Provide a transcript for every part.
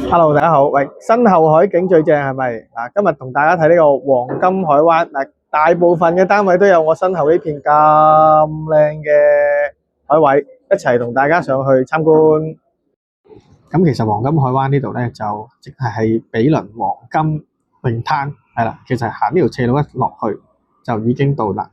Hello，大家好。喂，新後海景最正係咪？嗱，今日同大家睇呢個黃金海灣。嗱，大部分嘅單位都有我身後呢片咁靚嘅海位，一齊同大家上去參觀。咁其實黃金海灣呢度咧就即係毗鄰黃金泳灘，係啦。其實行呢條斜路一落去就已經到啦。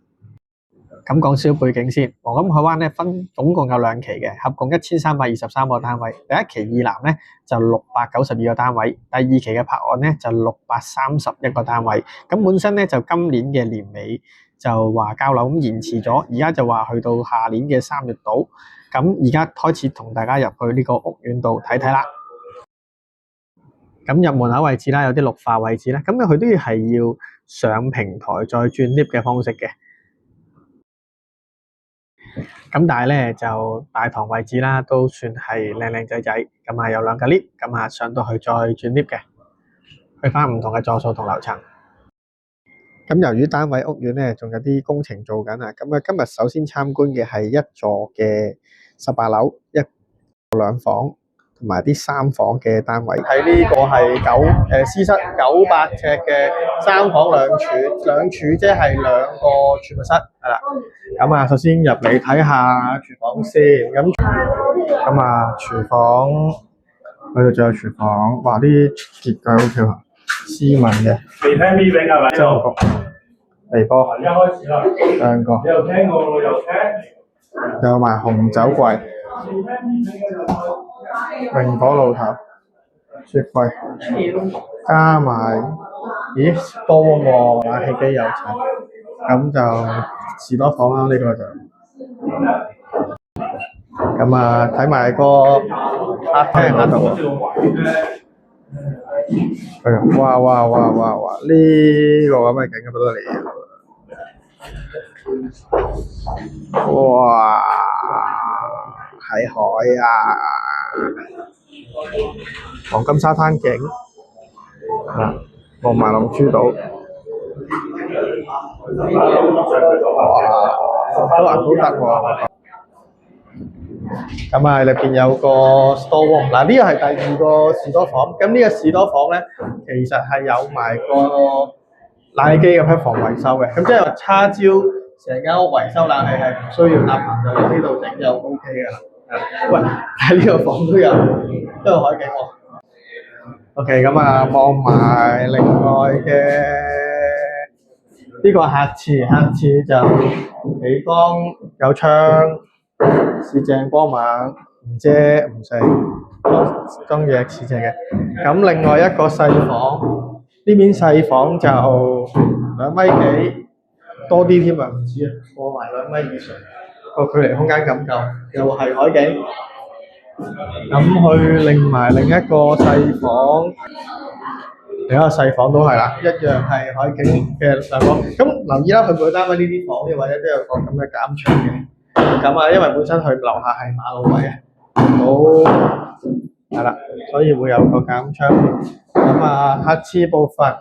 咁講少背景先，黃金海灣咧總共有2期嘅，合共1323個單位。第一期以南咧就692個單位，第二期嘅泊岸咧就631個單位。咁本身咧就今年嘅年尾就話交樓，咁延遲咗，而家就話去到下年嘅3月度。咁而家開始同大家入去呢個屋苑度睇睇啦。咁入門口位置啦，有啲綠化位置咧，咁佢都係要上平台再轉 lift 嘅方式嘅。咁但係咧就大堂位置啦，都算係靚靚仔仔。咁啊有2個 lift，咁啊上到去再轉 lift 嘅，去翻唔同嘅座數同樓層。咁由於單位屋苑咧仲有啲工程做緊啊，咁啊今日首先參觀嘅係一座嘅18樓2房同埋啲3房嘅單位。睇呢個係私室900尺嘅3房2廚，即係2個儲物室，係啦。咁啊，首先入嚟睇下廚房先。咁啊，廚房佢度仲有廚房，哇！啲設計好漂亮，斯文嘅。未聽 B 餅係咪？張局、地波，一開始啦，2個。你又聽過我又聽。有埋紅酒櫃，明火爐頭，雪櫃，加埋多喎，冷氣機有齊。咁就士多房啦，呢個就咁啊，睇埋個客廳嗰度。哇！呢個咁嘅景不得了。哇！係海啊，黃金沙灘景啊，望埋龍珠島。哇！都人都得喎。咁啊，裏邊有個 store room。嗱，呢個係第2個士多房。咁呢個士多房咧，其實係有埋個冷氣機嘅 platform 維修嘅。咁即係話叉燒成間屋維修冷氣係唔需要搭棚，就喺呢度整就 O K 嘅啦。喂，喺呢個房都有海景喎。OK， 咁啊，望埋另外嘅呢個客廁就幾光有窗，市正光猛，唔遮唔食，裝嘢市正嘅。咁另外一個細房，呢邊細房就2米幾多啲添啊，唔知啊，過埋2米以上，個距離空間咁夠，又係海景。咁去另一個細房，另一個細房都係啦，一樣係海景嘅2房。咁留意啦，佢每個單位呢啲房嘅或者都有個咁嘅減窗嘅。咁啊，因為本身佢樓下係馬路位啊，好係啦，所以會有個減窗。咁啊，客廁部分，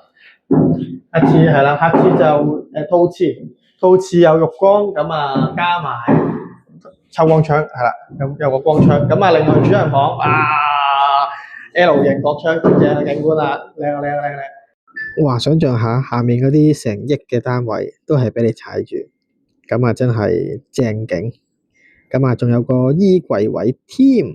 客廁係啦，客廁就套廁有浴缸，咁啊加埋抽光窗係啦，咁有個光窗。咁啊，另外主人房L 型角窗，正嘅景觀啦，靚。哇！想像下面嗰啲成億嘅單位都係俾你踩住，咁啊真係正景。咁啊，仲有個衣櫃位添。